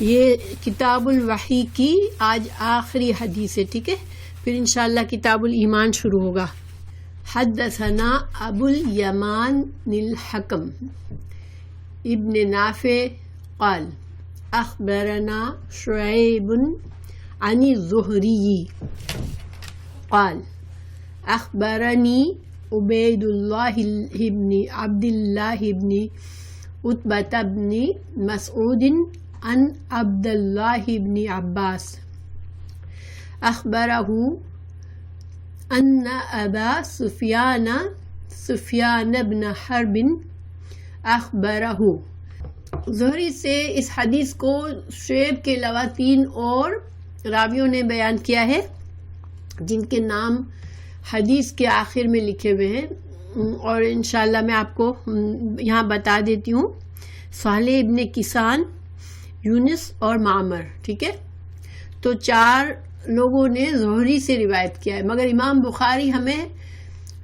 یہ کتاب الوحی کی آج آخری حدیث ہے، ٹھیک ہے، پھر انشاءاللہ کتاب الایمان شروع ہوگا۔ حدثنا ابو الیمان الحکم ابن نافع قال اخبرنا شعیب عن الزہری قال اخبرنی عبید اللہ بن عبد اللہ بن عتبہ بن مسعود عن عبد اللہ بن عباس اخبرہ ان ابا سفیان بن حرب اخبرہ۔ زہری سے اس حدیث کو شعیب کے علاوہ 3 اور راویوں نے بیان کیا ہے، جن کے نام حدیث کے آخر میں لکھے ہوئے ہیں، اور انشاءاللہ میں آپ کو یہاں بتا دیتی ہوں۔ صالح ابن کیسان، یونس اور معمر، ٹھیک ہے، تو 4 لوگوں نے زہری سے روایت کیا ہے، مگر امام بخاری ہمیں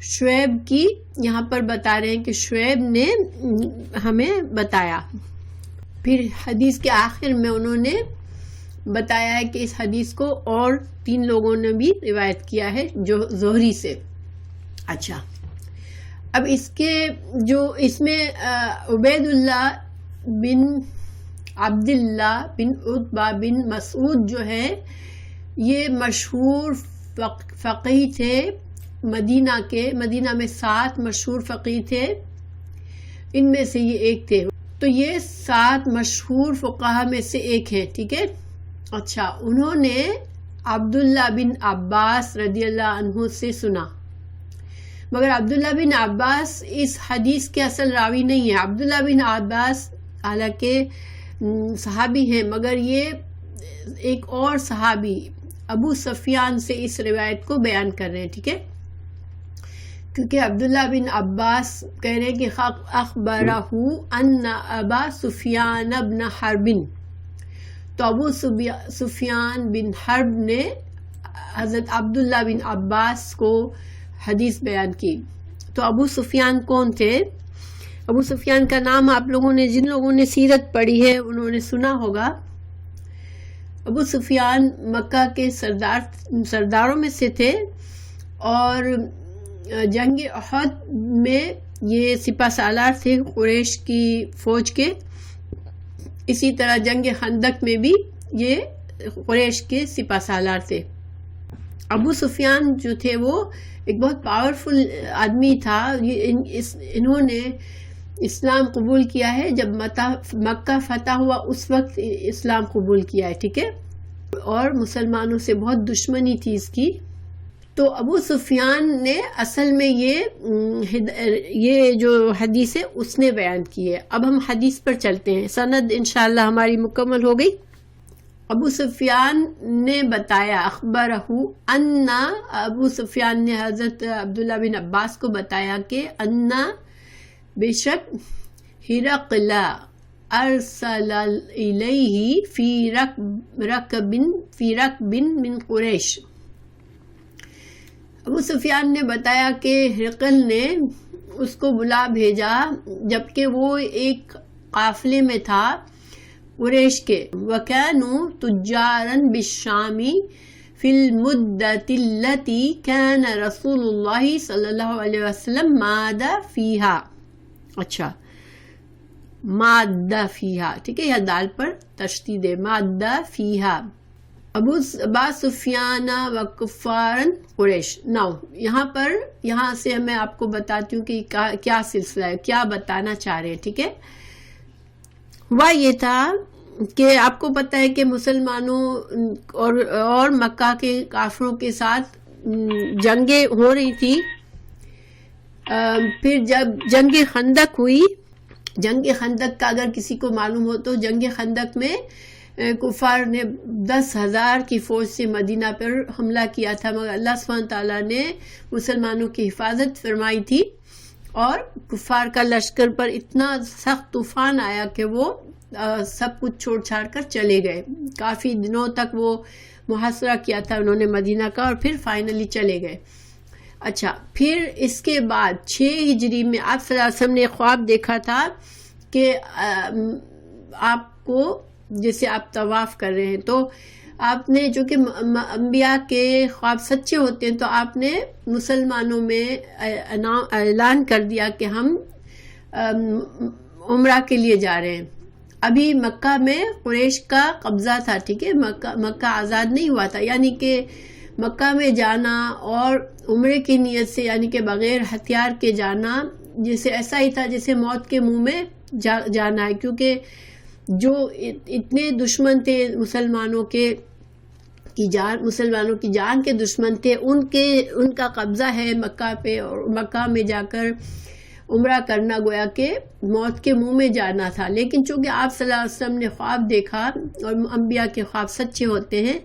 شعیب کی یہاں پر بتا رہے ہیں کہ شعیب نے ہمیں بتایا۔ پھر حدیث کے آخر میں انہوں نے بتایا ہے کہ اس حدیث کو اور 3 لوگوں نے بھی روایت کیا ہے جو زہری سے۔ اچھا، اب اس میں عبید اللہ بن عبداللہ بن عتبہ بن مسعود جو ہے، یہ مشہور فقیہ تھے مدینہ میں 7 مشہور فقیہ تھے، ان میں سے یہ ایک تھے، تو یہ 7 مشہور فقہا میں سے ایک ہے، ٹھیک ہے۔ اچھا، انہوں نے عبداللہ بن عباس رضی اللہ عنہ سے سنا، مگر عبداللہ بن عباس اس حدیث کے اصل راوی نہیں ہے۔ عبداللہ بن عباس حالانکہ صحابی ہیں، مگر یہ ایک اور صحابی ابو سفیان سے اس روایت کو بیان کر رہے ہیں، ٹھیک ہے، کیونکہ عبداللہ بن عباس کہہ رہے ہیں کہ اخبرہ ان ابا سفیان بن حرب، تو ابو سفیان بن حرب نے حضرت عبداللہ بن عباس کو حدیث بیان کی۔ تو ابو سفیان کون تھے؟ ابو سفیان کا نام آپ لوگوں نے، جن لوگوں نے سیرت پڑھی ہے انہوں نے سنا ہوگا۔ ابو سفیان مکہ کے سرداروں میں سے تھے، اور جنگ احد میں یہ سپہ سالار تھے قریش کی فوج کے، اسی طرح جنگ خندق میں بھی یہ قریش کے سپہ سالار تھے۔ ابو سفیان جو تھے وہ ایک بہت پاورفل آدمی تھا، انہوں نے اسلام قبول کیا ہے، جب مکہ فتح ہوا اس وقت اسلام قبول کیا ہے، ٹھیک ہے، اور مسلمانوں سے بہت دشمنی تھی اس کی۔ تو ابو سفیان نے اصل میں یہ جو حدیث ہے اس نے بیان کی ہے۔ اب ہم حدیث پر چلتے ہیں، سند انشاءاللہ ہماری مکمل ہو گئی۔ ابو سفیان نے بتایا، اخبرہ ان، ابو سفیان نے حضرت عبداللہ بن عباس کو بتایا کہ ان بے شک ہرقل ارسل الیہ فی رکب من قریش۔ ابو سفیان نے بتایا کہ ہرقل نے اس کو بلا بھیجا جبکہ وہ ایک قافلے میں تھا قریش کے، وَكَانُوا تُجَّارًا بِالشَّامِ فِي الْمُدَّةِ الَّتِي كَانَ رسول اللہ صلی اللہ علیہ وسلم مادہ فیہا۔ اچھا، مادہ فیہا، ٹھیک ہے، یہ دال پر تشدید ہے، مادہ فیہا ابو سفیان و کفارن قریش۔ ناؤ یہاں سے میں آپ کو بتاتی ہوں کہ کیا سلسلہ ہے، کیا بتانا چاہ رہے ہیں، ٹھیک ہے۔ ہوا یہ تھا کہ آپ کو پتہ ہے کہ مسلمانوں اور مکہ کے کافروں کے ساتھ جنگیں ہو رہی تھی۔ پھر جب جنگ خندق ہوئی، جنگ خندق کا اگر کسی کو معلوم ہو تو جنگ خندق میں کفار نے 10,000 کی فوج سے مدینہ پر حملہ کیا تھا، مگر اللہ سبحانہ تعالیٰ نے مسلمانوں کی حفاظت فرمائی تھی، اور کفار کا لشکر پر اتنا سخت طوفان آیا کہ وہ سب کچھ چھوڑ چھاڑ کر چلے گئے۔ کافی دنوں تک وہ محاصرہ کیا تھا انہوں نے مدینہ کا، اور پھر فائنلی چلے گئے۔ اچھا، پھر اس کے بعد 6 ہجری میں آپ صلی اللہ علیہ وسلم نے خواب دیکھا تھا کہ آپ کو جیسے آپ طواف کر رہے ہیں تو آپ نے، جو کہ انبیاء کے خواب سچے ہوتے ہیں، تو آپ نے مسلمانوں میں اعلان کر دیا کہ ہم عمرہ کے لیے جا رہے ہیں. ابھی مکہ میں قریش کا قبضہ تھا، ٹھیک ہے، مکہ آزاد نہیں ہوا تھا، یعنی کہ مکہ میں جانا اور عمرے کی نیت سے، یعنی کہ بغیر ہتھیار کے جانا، جیسے ایسا ہی تھا جیسے موت کے منہ میں جانا ہے، کیونکہ جو اتنے دشمن تھے مسلمانوں کی جان کے دشمن تھے، ان کا قبضہ ہے مکہ پہ، اور مکہ میں جا کر عمرہ کرنا گویا کہ موت کے منہ میں جانا تھا. لیکن چونکہ آپ صلی اللہ علیہ وسلم نے خواب دیکھا اور انبیاء کے خواب سچے ہوتے ہیں،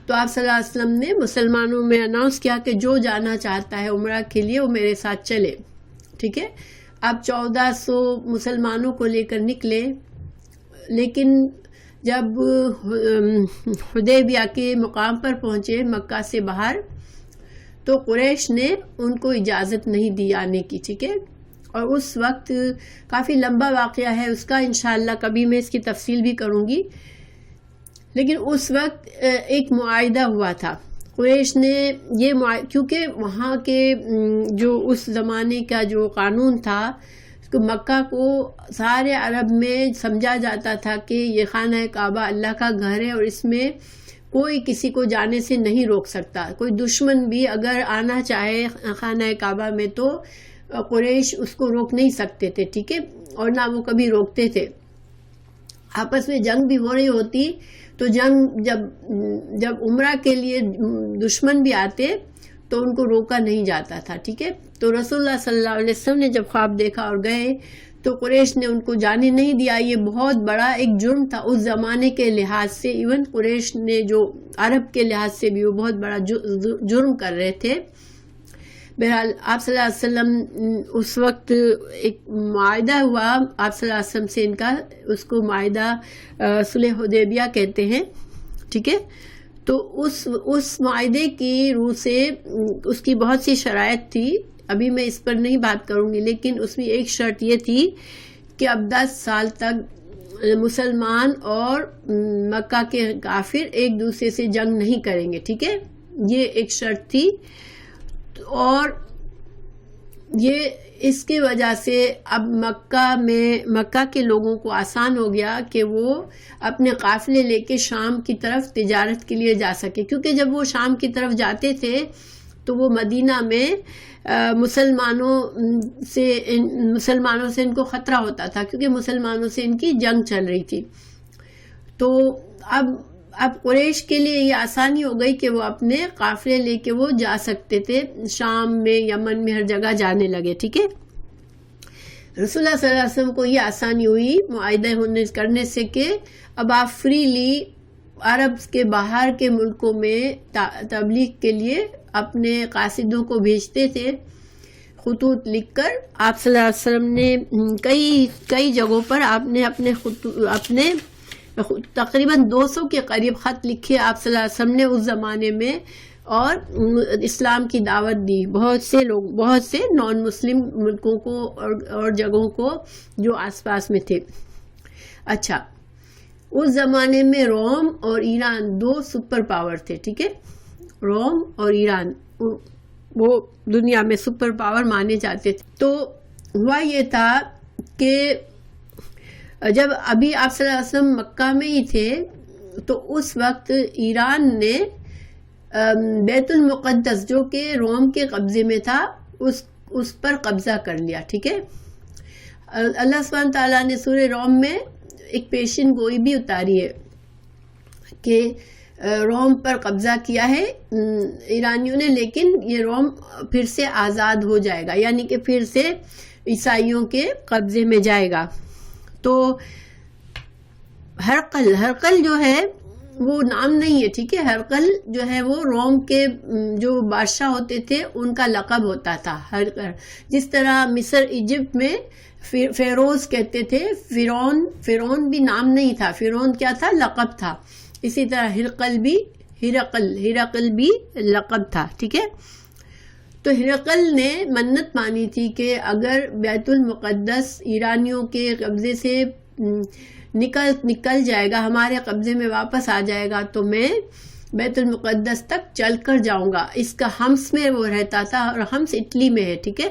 تو آپ صلی اللہ علیہ وسلم نے مسلمانوں میں اناؤنس کیا کہ جو جانا چاہتا ہے عمرہ کے لیے وہ میرے ساتھ چلے. ٹھیک ہے، اب 1400 مسلمانوں کو لے کر نکلے. لیکن جب حدیبیہ کے مقام پر پہنچے مکہ سے باہر، تو قریش نے ان کو اجازت نہیں دی آنے کی. ٹھیک ہے، اور اس وقت کافی لمبا واقعہ ہے اس کا، انشاءاللہ کبھی میں اس کی تفصیل بھی کروں گی. لیکن اس وقت ایک معاہدہ ہوا تھا. قریش نے یہ کیونکہ وہاں کے جو اس زمانے کا جو قانون تھا، مکہ کو سارے عرب میں سمجھا جاتا تھا کہ یہ خانہ کعبہ اللہ کا گھر ہے، اور اس میں کوئی کسی کو جانے سے نہیں روک سکتا. کوئی دشمن بھی اگر آنا چاہے خانہ کعبہ میں تو قریش اس کو روک نہیں سکتے تھے. ٹھیک ہے، اور نہ وہ کبھی روکتے تھے. آپس میں جنگ بھی ہو رہی ہوتی تو جنگ جب عمرہ کے لیے دشمن بھی آتے تو ان کو روکا نہیں جاتا تھا. ٹھیک ہے، تو رسول اللہ صلی اللہ علیہ وسلم نے جب خواب دیکھا اور گئے تو قریش نے ان کو جانے نہیں دیا. یہ بہت بڑا ایک جرم تھا اس زمانے کے لحاظ سے. ایون قریش نے جو عرب کے لحاظ سے بھی وہ بہت بڑا جرم کر رہے تھے. بہرحال آپ صلی اللہ علیہ وسلم اس وقت ایک معاہدہ ہوا آپ صلی اللہ علیہ وسلم سے، ان کا، اس کو معاہدہ صلح حدیبیہ کہتے ہیں. ٹھیک ہے، تو اس معاہدے کی روح سے اس کی بہت سی شرائط تھی. ابھی میں اس پر نہیں بات کروں گی، لیکن اس میں ایک شرط یہ تھی کہ اب 10 سال تک مسلمان اور مکہ کے کافر ایک دوسرے سے جنگ نہیں کریں گے. ٹھیک ہے، یہ ایک شرط تھی. اور یہ اس کی وجہ سے اب مکہ کے لوگوں کو آسان ہو گیا کہ وہ اپنے قافلے لے کے شام کی طرف تجارت کے لیے جا سکے. کیونکہ جب وہ شام کی طرف جاتے تھے تو وہ مدینہ میں مسلمانوں سے ان کو خطرہ ہوتا تھا، کیونکہ مسلمانوں سے ان کی جنگ چل رہی تھی. تو اب قریش کے لیے یہ آسانی ہو گئی کہ وہ اپنے قافلے لے کے وہ جا سکتے تھے شام میں، یمن میں، ہر جگہ جانے لگے. ٹھیک ہے، رسول اللہ صلی اللہ علیہ وسلم کو یہ آسانی ہوئی معاہدہ کرنے سے کہ اب آپ فریلی عرب کے باہر کے ملکوں میں تبلیغ کے لیے اپنے قاصدوں کو بھیجتے تھے خطوط لکھ کر. آپ صلی اللہ علیہ وسلم نے کئی جگہوں پر آپ نے اپنے تقریباً 200 کے قریب خط لکھے آپ صلی اللہ علیہ وسلم نے اس زمانے میں، اور اسلام کی دعوت دی بہت سے نان مسلم ملکوں کو اور جگہوں کو جو آس پاس میں تھے. اچھا، اس زمانے میں روم اور ایران 2 سپر پاور تھے. ٹھیک ہے، روم اور ایران وہ دنیا میں سپر پاور مانے جاتے تھے. تو ہوا یہ تھا کہ جب ابھی آپ صلی اللہ علیہ وسلم مکہ میں ہی تھے تو اس وقت ایران نے بیت المقدس جو کہ روم کے قبضے میں تھا اس پر قبضہ کر لیا. ٹھیک ہے، اللہ سبحانہ تعالیٰ نے سورہ روم میں ایک پیشن گوئی بھی اتاری ہے کہ روم پر قبضہ کیا ہے ایرانیوں نے، لیکن یہ روم پھر سے آزاد ہو جائے گا، یعنی کہ پھر سے عیسائیوں کے قبضے میں جائے گا. تو ہرقل جو ہے وہ نام نہیں ہے. ٹھیک ہے، ہرقل جو ہے وہ روم کے جو بادشاہ ہوتے تھے ان کا لقب ہوتا تھا. جس طرح مصر ایجپٹ میں فیروز کہتے تھے، فرعون بھی نام نہیں تھا، فرعون کیا تھا؟ لقب تھا. اسی طرح ہرقل بھی لقب تھا. ٹھیک ہے، تو ہرقل نے منت مانی تھی کہ اگر بیت المقدس ایرانیوں کے قبضے سے نکل جائے گا، ہمارے قبضے میں واپس آ جائے گا تو میں بیت المقدس تک چل کر جاؤں گا. اس کا حمص میں وہ رہتا تھا، اور حمص اٹلی میں ہے، ٹھیک ہے.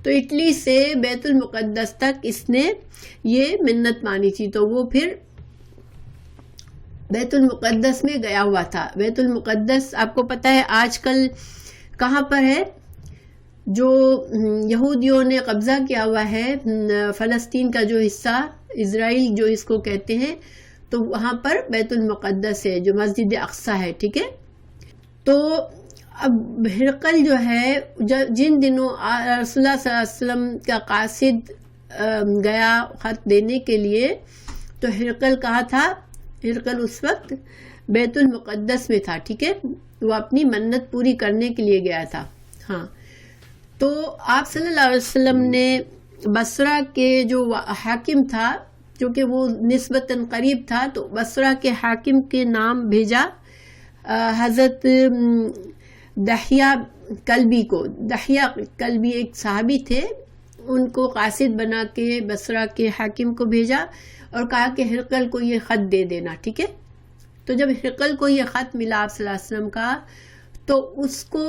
تو اٹلی سے بیت المقدس تک اس نے یہ منت مانی تھی. تو وہ پھر بیت المقدس میں گیا ہوا تھا. بیت المقدس آپ کو پتہ ہے آج کل کہاں پر ہے؟ جو یہودیوں نے قبضہ کیا ہوا ہے فلسطین کا جو حصہ، اسرائیل جو اس کو کہتے ہیں، تو وہاں پر بیت المقدس ہے جو مسجد اقصی ہے، ٹھیک ہے. تو اب ہرقل جو ہے جن دنوں رسول اللہ صلی اللہ علیہ وسلم کا قاصد گیا خط دینے کے لیے، تو ہرقل کہاں تھا؟ ہرقل اس وقت بیت المقدس میں تھا، ٹھیک ہے. وہ اپنی منت پوری کرنے کے لیے گیا تھا. ہاں، تو آپ صلی اللہ علیہ وسلم نے بصرہ کے جو حاکم تھا، جو کہ وہ نسبتاً قریب تھا، تو بصرہ کے حاکم کے نام بھیجا حضرت دحیہ کلبی کو. دحیہ کلبی ایک صحابی تھے، ان کو قاصد بنا کے بصرہ کے حاکم کو بھیجا اور کہا کہ ہرقل کو یہ خط دے دینا، ٹھیک ہے. تو جب ہرقل کو یہ خط ملا آپ صلی اللہ علیہ وسلم کا، تو اس کو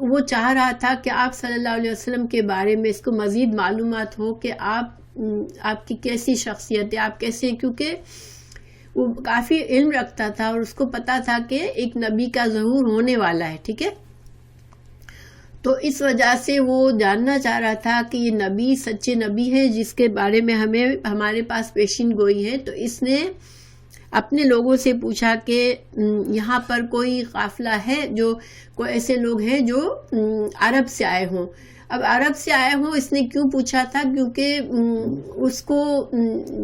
وہ چاہ رہا تھا کہ آپ صلی اللہ علیہ وسلم کے بارے میں اس کو مزید معلومات ہو کہ آپ کی کیسی شخصیت ہے، آپ کیسے، کیونکہ وہ کافی علم رکھتا تھا اور اس کو پتا تھا کہ ایک نبی کا ظہور ہونے والا ہے، ٹھیک ہے. تو اس وجہ سے وہ جاننا چاہ رہا تھا کہ یہ نبی سچے نبی ہے جس کے بارے میں ہمارے پاس پیشین گوئی ہے. تو اس نے اپنے لوگوں سے پوچھا کہ یہاں پر کوئی قافلہ ہے، جو کوئی ایسے لوگ ہیں جو عرب سے آئے ہوں. اب عرب سے آئے ہوں اس نے کیوں پوچھا تھا؟ کیونکہ اس کو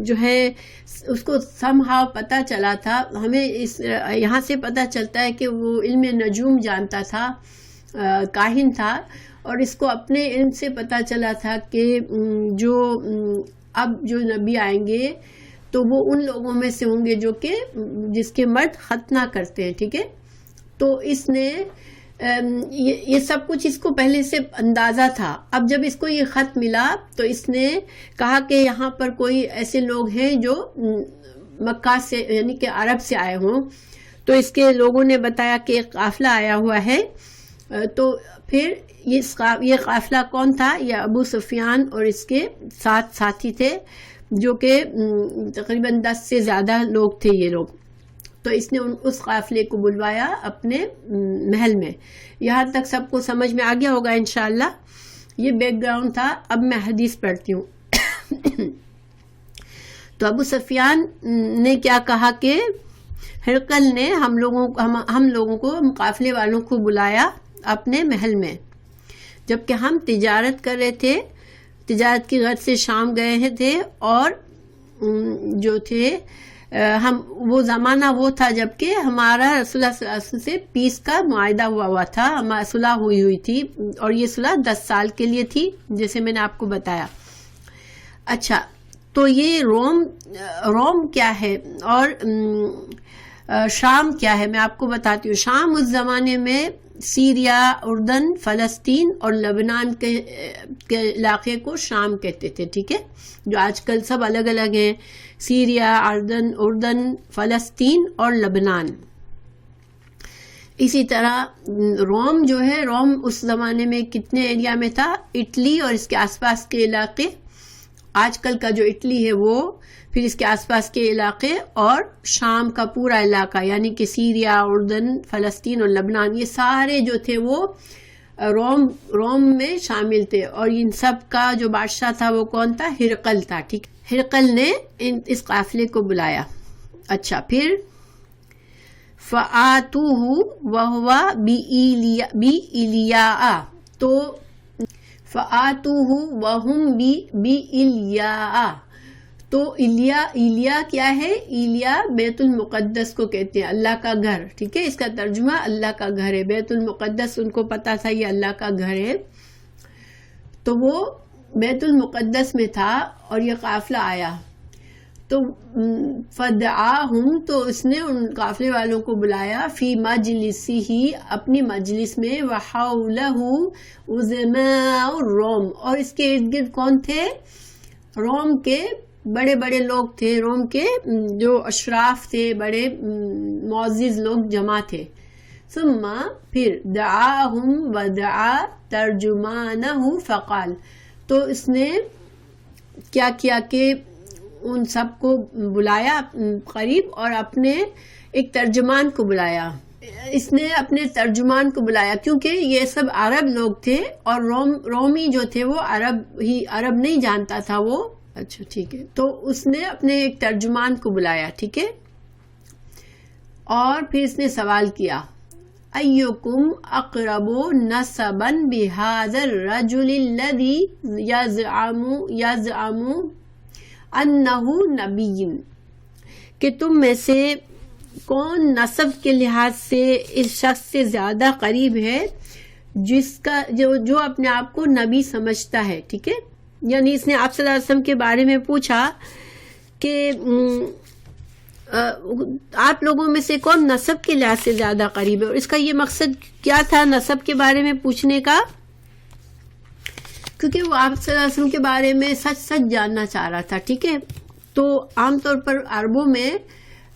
جو ہے اس کو somehow پتہ چلا تھا، ہمیں یہاں سے پتہ چلتا ہے کہ وہ علم نجوم جانتا تھا، کاہن تھا، اور اس کو اپنے علم سے پتہ چلا تھا کہ اب جو نبی آئیں گے تو وہ ان لوگوں میں سے ہوں گے جس کے مرد ختنہ کرتے ہیں، ٹھیک ہے. تو اس نے یہ سب کچھ اس کو پہلے سے اندازہ تھا. اب جب اس کو یہ خط ملا تو اس نے کہا کہ یہاں پر کوئی ایسے لوگ ہیں جو مکہ سے یعنی کہ عرب سے آئے ہوں. تو اس کے لوگوں نے بتایا کہ ایک قافلہ آیا ہوا ہے. تو پھر یہ قافلہ کون تھا؟ یہ ابو سفیان اور اس کے 7 ساتھی تھے، جو کہ تقریباً 10 سے زیادہ لوگ تھے یہ لوگ. تو اس نے اس قافلے کو بلوایا اپنے محل میں. یہاں تک سب کو سمجھ میں آ گیا ہوگا انشاءاللہ. یہ بیک گراؤنڈ تھا. اب میں حدیث پڑھتی ہوں. تو ابو سفیان نے کیا کہا کہ ہرقل نے ہم لوگوں کو قافلے والوں کو بلایا اپنے محل میں، جبکہ ہم تجارت کر رہے تھے، تجارت کی غرض سے شام گئے تھے، اور جو تھے وہ زمانہ وہ تھا جبکہ ہمارا رسول اللہ صلی اللہ علیہ وسلم سے پیس کا معاہدہ ہوا تھا، ہمارا صلح ہوئی تھی، اور یہ صلح 10 سال کے لیے تھی جیسے میں نے آپ کو بتایا. اچھا، تو یہ روم کیا ہے اور شام کیا ہے میں آپ کو بتاتی ہوں. شام اس زمانے میں سیریا، اردن، فلسطین اور لبنان کے علاقے کو شام کہتے تھے، ٹھیک ہے، جو آج کل سب الگ الگ ہیں، سیریا، اردن، فلسطین اور لبنان. اسی طرح روم جو ہے، روم اس زمانے میں کتنے ایریا میں تھا؟ اٹلی اور اس کے آس پاس کے علاقے، آج کل کا جو اٹلی ہے وہ، پھر اس کے آس پاس کے علاقے، اور شام کا پورا علاقہ یعنی کہ سیریا، اردن، فلسطین اور لبنان، یہ سارے جو تھے وہ روم میں شامل تھے. اور ان سب کا جو بادشاہ تھا وہ کون تھا؟ ہرقل تھا، ٹھیک. ہرقل نے اس قافلے کو بلایا. اچھا، پھر فَآتُوهُ وَهُوَ بِإِلْيَاءَ، تو فَآتُوهُ وَهُمْ بِإِلْيَاءَ. تو ایلیا کیا ہے؟ ایلیا بیت المقدس کو کہتے ہیں، اللہ کا گھر، ٹھیک ہے. اس کا ترجمہ اللہ کا گھر ہے. بیت المقدس ان کو پتا تھا یہ اللہ کا گھر ہے، تو وہ بیت المقدس میں تھا اور یہ قافلہ آیا. تو فدعاہم، تو اس نے ان قافلے والوں کو بلایا، فی مجلسہ، اپنی مجلس میں، وحولہ عظماء الروم، اور اس کے ارد گرد کون تھے؟ روم کے بڑے بڑے لوگ تھے روم کے، جو اشراف تھے، بڑے معزز لوگ جمع تھے. ثم پھر دعاہم ودعا ترجمانہ فقال، تو اس نے کیا کیا کہ ان سب کو بلایا قریب اور اپنے ایک ترجمان کو بلایا. اس نے اپنے ترجمان کو بلایا کیونکہ یہ سب عرب لوگ تھے اور رومی جو تھے وہ عرب نہیں جانتا تھا وہ. اچھا ٹھیک ہے، تو اس نے اپنے ایک ترجمان کو بلایا. ٹھیک ہے، اور پھر اس نے سوال کیا ایکم اقرب نسبا بهذا الرجل الذي يزعم انه نبی، کہ تم میں سے کون نسب کے لحاظ سے اس شخص سے زیادہ قریب ہے جس کا جو اپنے آپ کو نبی سمجھتا ہے. ٹھیک ہے، یعنی اس نے آپ صلی اللہ علیہ وسلم کے بارے میں پوچھا کہ آپ لوگوں میں سے کون نسب کے لحاظ سے زیادہ قریب ہے. اور اس کا یہ مقصد کیا تھا نسب کے بارے میں پوچھنے کا؟ کیونکہ وہ آپ صلی اللہ علیہ وسلم کے بارے میں سچ جاننا چاہ رہا تھا. ٹھیک ہے، تو عام طور پر عربوں میں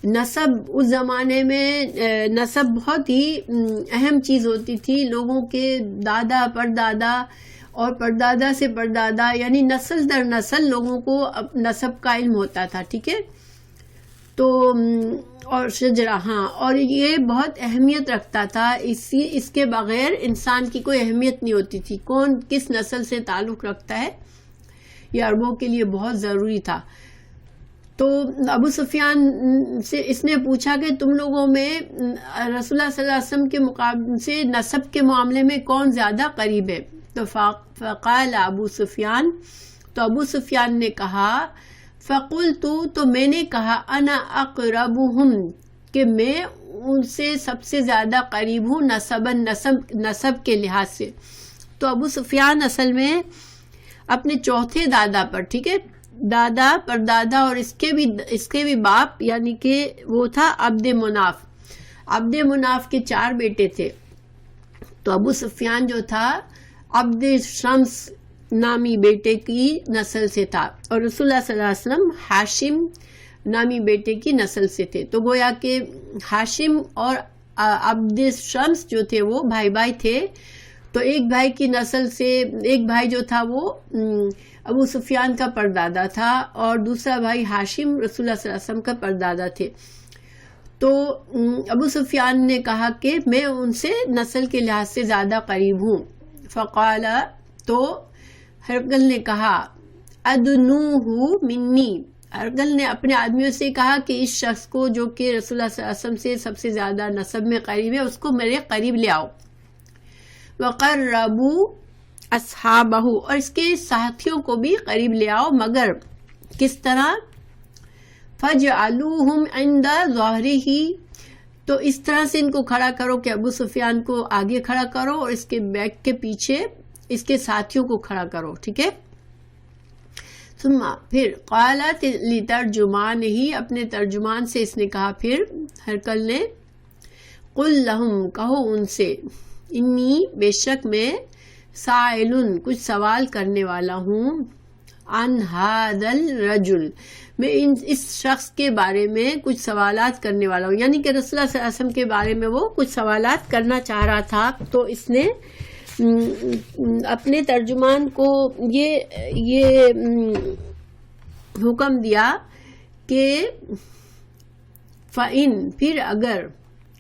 نسب، اس زمانے میں نسب بہت ہی اہم چیز ہوتی تھی. لوگوں کے دادا پردادا اور پردادا سے پردادا، یعنی نسل در نسل لوگوں کو نسب کا علم ہوتا تھا. ٹھیک ہے، تو اور شجرہ، ہاں، اور یہ بہت اہمیت رکھتا تھا. اس کے بغیر انسان کی کوئی اہمیت نہیں ہوتی تھی. کون کس نسل سے تعلق رکھتا ہے یہ عربوں کے لیے بہت ضروری تھا. تو ابو سفیان سے اس نے پوچھا کہ تم لوگوں میں رسول اللہ صلی اللہ علیہ وسلم کے مقابلے سے نسب کے معاملے میں کون زیادہ قریب ہے؟ تو فقال ابو سفیان، تو ابو سفیان نے کہا فقلت، تو میں نے کہا انا اقربہم، کہ میں ان سے سب سے زیادہ قریب ہوں نسب کے لحاظ سے. تو ابو سفیان اصل میں اپنے چوتھے دادا پر، ٹھیک ہے، دادا پردادا اور اس کے بھی باپ، یعنی کہ وہ تھا عبد مناف کے 4 بیٹے تھے. تو ابو سفیان جو تھا عبد شمس نامی بیٹے کی نسل سے تھا، اور رسول اللہ صلی اللہ علیہ وسلم ہاشم نامی بیٹے کی نسل سے تھے. تو گویا کہ ہاشم اور عبد شمس جو تھے وہ بھائی تھے. تو ایک بھائی کی نسل سے ایک بھائی جو تھا وہ ابو سفیان کا پردادا تھا، اور دوسرا بھائی ہاشم رسول اللہ صلی اللہ علیہ وسلم کا پردادا تھے. تو ابو سفیان نے کہا کہ میں ان سے نسل کے لحاظ سے زیادہ قریب ہوں. فقال، تو ہرقل نے کہا ادنوہ منی، ہرقل نے اپنے آدمیوں سے کہا کہ اس شخص کو جو کہ رسول اللہ صلی اللہ علیہ وسلم سے سب سے زیادہ نسب میں قریب ہے اس کو میرے قریب لے آؤ. وقربوا اصحابہ، اور اس کے ساتھیوں کو بھی قریب لے آؤ، مگر کس طرح؟ فجعلوہم عند ظہرہ، تو اس طرح سے ان کو کھڑا کرو کہ ابو سفیان کو آگے کھڑا کرو اور اس کے بیک کے پیچھے اس کے ساتھیوں کو کھڑا کرو. ٹھیک ہے، ثم پھر قالت لترجمان ہی، اپنے ترجمان سے اس نے کہا پھر ہرقل نے، قل لہم، کہو ان سے، انی، بے شک میں، سائلن، کچھ سوال کرنے والا ہوں، عن ھذا الرجل، میں اس شخص کے بارے میں کچھ سوالات کرنے والا ہوں. یعنی کہ رسول اللہ صلی اللہ علیہ وسلم کے بارے میں وہ کچھ سوالات کرنا چاہ رہا تھا. تو اس نے اپنے ترجمان کو یہ حکم دیا کہ فَإِن، پھر اگر،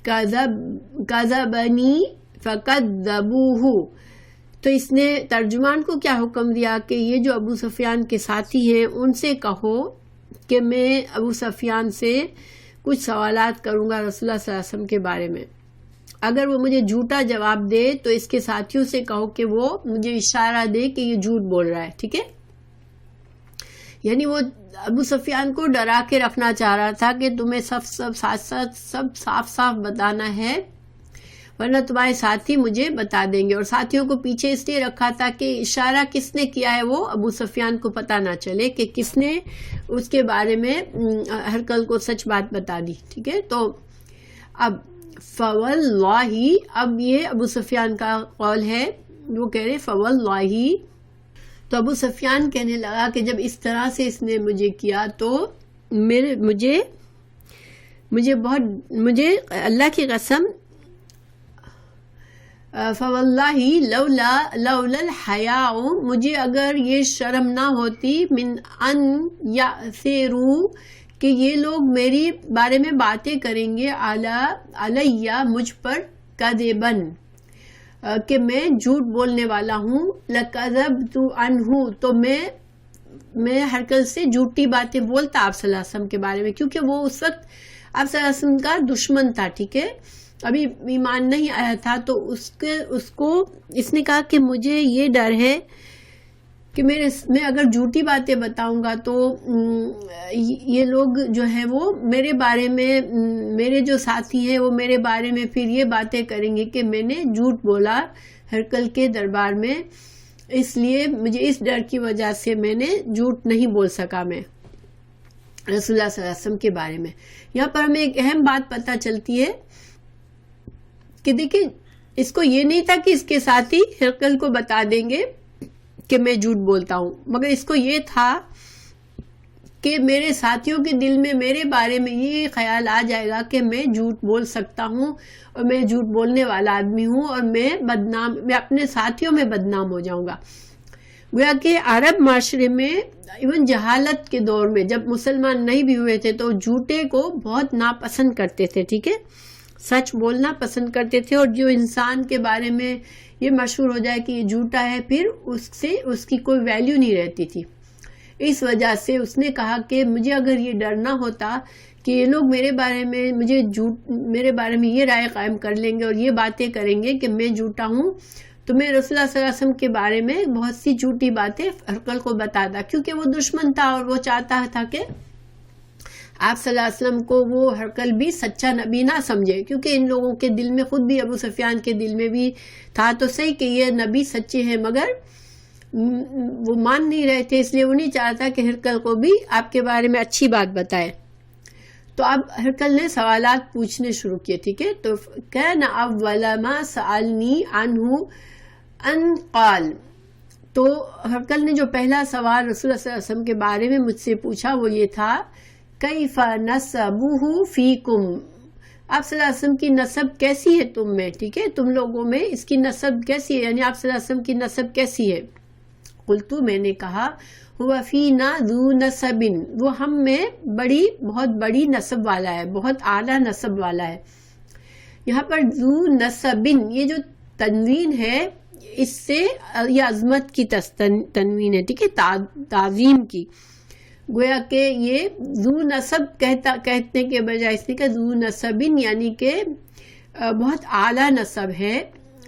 کذبنی فکذبوہ، تو اس نے ترجمان کو کیا حکم دیا کہ یہ جو ابو سفیان کے ساتھی ہیں ان سے کہو کہ میں ابو سفیان سے کچھ سوالات کروں گا رسول اللہ صلی اللہ علیہ وسلم کے بارے میں. اگر وہ مجھے جھوٹا جواب دے تو اس کے ساتھیوں سے کہو کہ وہ مجھے اشارہ دے کہ یہ جھوٹ بول رہا ہے. ٹھیک ہے، یعنی وہ ابو سفیان کو ڈرا کے رکھنا چاہ رہا تھا کہ تمہیں سب صاف بتانا ہے، ورنہ تمہارے ساتھی مجھے بتا دیں گے. اور ساتھیوں کو پیچھے اس لیے رکھا تھا کہ اشارہ کس نے کیا ہے وہ ابو سفیان کو پتہ نہ چلے کہ کس نے اس کے بارے میں ہرقل کو سچ بات بتا دی. ٹھیک ہے، تو اب فواللہ، اب یہ ابو سفیان کا قول ہے، وہ کہہ رہے فواللہ، تو ابو سفیان کہنے لگا کہ جب اس طرح سے اس نے مجھے کیا تو مجھے اللہ کی قسم فواللہ لولا الحیاء، مجھے اگر یہ شرم نہ ہوتی من ان یأثروا، کہ یہ لوگ میری بارے میں باتیں کریں گے علیہ مجھ پر کذبن، کہ میں جھوٹ بولنے والا ہوں، لکذبت عنہ، تو میں ہرکل سے جھوٹی باتیں بولتا آپ صلی اللہ علیہ وسلم کے بارے میں، کیونکہ وہ اس وقت آپ صلی اللہ علیہ وسلم کا دشمن تھا، ٹھیک ہے، ابھی ایمان نہیں آیا تھا، تو اس نے کہا کہ مجھے یہ ڈر ہے کہ میں اگر جھوٹی باتیں بتاؤں گا تو یہ لوگ جو ہے وہ میرے بارے میں، میرے جو ساتھی ہیں وہ میرے بارے میں پھر یہ باتیں کریں گے کہ میں نے جھوٹ بولا ہرقل کے دربار میں، اس لیے مجھے اس ڈر کی وجہ سے میں نے جھوٹ نہیں بول سکا میں رسول اللہ صلی اللہ علیہ وسلم کے بارے میں۔ یہاں پر ہمیں ایک اہم بات پتہ چلتی ہے کہ دیکھیں اس کو یہ نہیں تھا کہ اس کے ساتھی ہرقل کو بتا دیں گے کہ میں جھوٹ بولتا ہوں، مگر اس کو یہ تھا کہ میرے ساتھیوں کے دل میں میرے بارے میں یہ خیال آ جائے گا کہ میں جھوٹ بول سکتا ہوں اور میں جھوٹ بولنے والا آدمی ہوں، اور میں اپنے ساتھیوں میں بدنام ہو جاؤں گا۔ گویا کہ عرب معاشرے میں ایون جہالت کے دور میں جب مسلمان نہیں بھی ہوئے تھے تو جھوٹے کو بہت ناپسند کرتے تھے، ٹھیک ہے، سچ بولنا پسند کرتے تھے، اور جو انسان کے بارے میں یہ مشہور ہو جائے کہ یہ جھوٹا ہے پھر اس کی کوئی ویلیو نہیں رہتی تھی۔ اس وجہ سے اس نے کہا کہ مجھے اگر یہ ڈر نہ ہوتا کہ یہ لوگ میرے بارے میں یہ رائے قائم کر لیں گے اور یہ باتیں کریں گے کہ میں جھوٹا ہوں، تو میں رسول اللہ صلی اللہ علیہ وسلم کے بارے میں بہت سی جھوٹی باتیں ہرقل کو بتاتا، کیونکہ وہ دشمن تھا اور وہ چاہتا تھا کہ آپ صلی اللہ علیہ وسلم کو وہ ہرقل بھی سچا نبی نہ سمجھے، کیونکہ ان لوگوں کے دل میں، خود بھی ابو سفیان کے دل میں بھی تھا تو صحیح کہ یہ نبی سچے ہیں، مگر وہ مان نہیں رہے تھے، اس لیے وہ نہیں چاہتا کہ ہرقل کو بھی آپ کے بارے میں اچھی بات بتائے۔ تو اب ہرقل نے سوالات پوچھنے شروع کیے، ٹھیک ہے، تو کان اول ما سألنی عنہ ان قال، تو ہرقل نے جو پہلا سوال رسول اللہ صلی اللہ علیہ وسلم کے بارے میں مجھ سے پوچھا وہ یہ تھا، کیف نسبہ فیکم، آپ صلی اللہ علیہ وسلم کی نسب کیسی ہے تم میں، ٹھیک ہے، تم لوگوں میں اس کی نسب کیسی ہے، یعنی آپ صلی اللہ علیہ وسلم کی نسب کیسی ہے۔ قلت، میں نے کہا، ہوا فینا ذو نسب، وہ ہم میں بہت بڑی نسب والا ہے، بہت اعلیٰ نسب والا ہے۔ یہاں پر ذو نسب، یہ جو تنوین ہے اس سے یہ عظمت کی تنوین ہے، ٹھیک ہے، تعظیم کی، گویا کہ یہ ذو نسب کہنے کے بجائے اس نے کہا ذو نسب، یعنی کہ بہت اعلیٰ نسب ہے،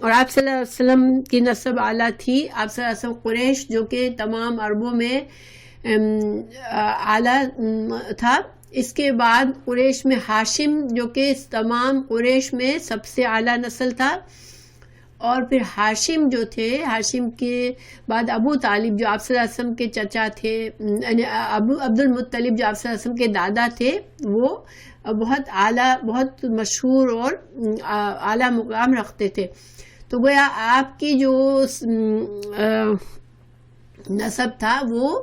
اور آپ صلی اللہ علیہ وسلم کی نسب اعلیٰ تھی۔ آپ صلی اللہ علیہ وسلم قریش جو کہ تمام عربوں میں اعلیٰ تھا، اس کے بعد قریش میں ہاشم جو کہ تمام قریش میں سب سے اعلیٰ نسل تھا، اور پھر ہاشم جو تھے، ہاشم کے بعد ابو طالب جو آپ صلی اللہ علیہ وسلم کے چچا تھے، یعنی عبد المطلب جو آپ صلی اللہ علیہ وسلم کے دادا تھے، وہ بہت اعلیٰ، بہت مشہور اور اعلیٰ مقام رکھتے تھے۔ تو گویا آپ کی جو نسب تھا وہ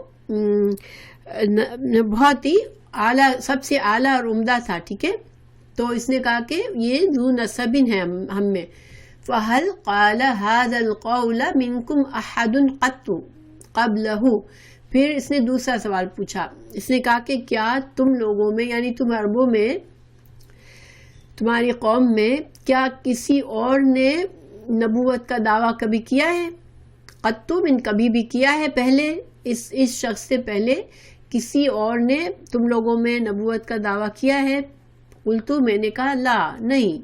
بہت ہی اعلیٰ، سب سے اعلیٰ اور عمدہ تھا، ٹھیک ہے۔ تو اس نے کہا کہ یہ ذو نسب ہے ہم میں۔ فَهَلْ قَالَ هَذَا الْقَوْلَ مِنْكُمْ أَحَدٌ قَطُّ قَبْلَهُ، پھر اس نے دوسرا سوال پوچھا، اس نے کہا کہ کیا تم لوگوں میں، یعنی تم عربوں میں، تمہاری قوم میں کیا کسی اور نے نبوت کا دعویٰ کبھی کیا ہے؟ قطو من کبھی بھی کیا ہے پہلے، اس شخص سے پہلے کسی اور نے تم لوگوں میں نبوت کا دعویٰ کیا ہے؟ قلتو، میں نے کہا، لا، نہیں۔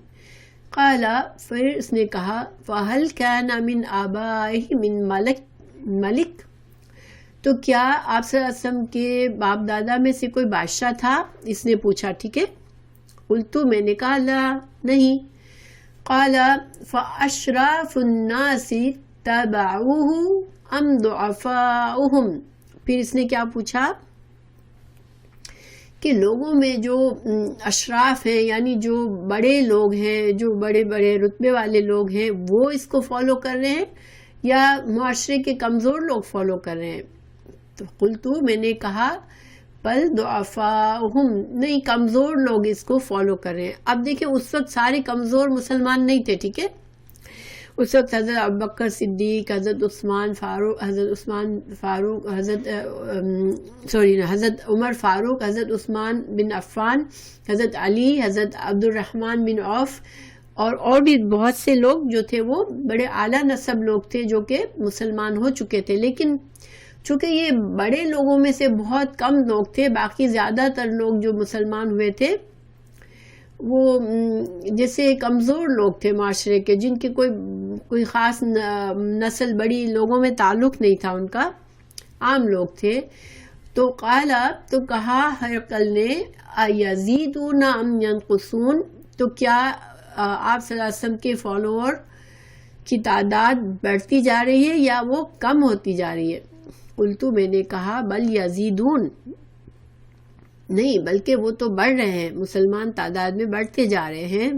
قال، پھر اس نے کہا، فَهَلْ كَانَ مِنْ آبَائِهِ مِنْ مَلِكٍ، تو کیا آپ صلی اللہ علیہ وسلم کے باپ دادا میں سے کوئی بادشاہ تھا؟ اس نے پوچھا، ٹھیک ہے۔ قلتو، میں نے کہا، لا، نہیں۔ قال فَأَشْرَافُ النَّاسِ تَبَعُوهُ أَمْ ضُعَفَاؤُهُمْ، پھر اس نے کیا پوچھا کہ لوگوں میں جو اشراف ہیں، یعنی جو بڑے لوگ ہیں، جو بڑے بڑے رتبے والے لوگ ہیں، وہ اس کو فالو کر رہے ہیں، یا معاشرے کے کمزور لوگ فالو کر رہے ہیں؟ تو قلتو میں نے کہا بل ضعفاءہم، نہیں کمزور لوگ اس کو فالو کر رہے ہیں۔ اب دیکھیں اس وقت سارے کمزور مسلمان نہیں تھے، ٹھیک ہے، اس وقت حضرت ابوبکر صدیق، حضرت عثمان فاروق، حضرت عمر فاروق، حضرت عثمان بن عفان، حضرت علی، حضرت عبد الرحمن بن عوف اور بھی بہت سے لوگ جو تھے وہ بڑے اعلیٰ نسب لوگ تھے جو کہ مسلمان ہو چکے تھے۔ لیکن چونکہ یہ بڑے لوگوں میں سے بہت کم لوگ تھے، باقی زیادہ تر لوگ جو مسلمان ہوئے تھے وہ جیسے کمزور لوگ تھے معاشرے کے، جن کی کوئی خاص نسل بڑی لوگوں میں تعلق نہیں تھا ان کا، عام لوگ تھے۔ تو تو کہا ہرقل نے ایزیدون ام ینقصون، تو کیا آپ صلی اللہ علیہ وسلم کے فالوور کی تعداد بڑھتی جا رہی ہے یا وہ کم ہوتی جا رہی ہے؟ قلتو میں نے کہا بل یزیدون، نہیں بلکہ وہ تو بڑھ رہے ہیں، مسلمان تعداد میں بڑھتے جا رہے ہیں۔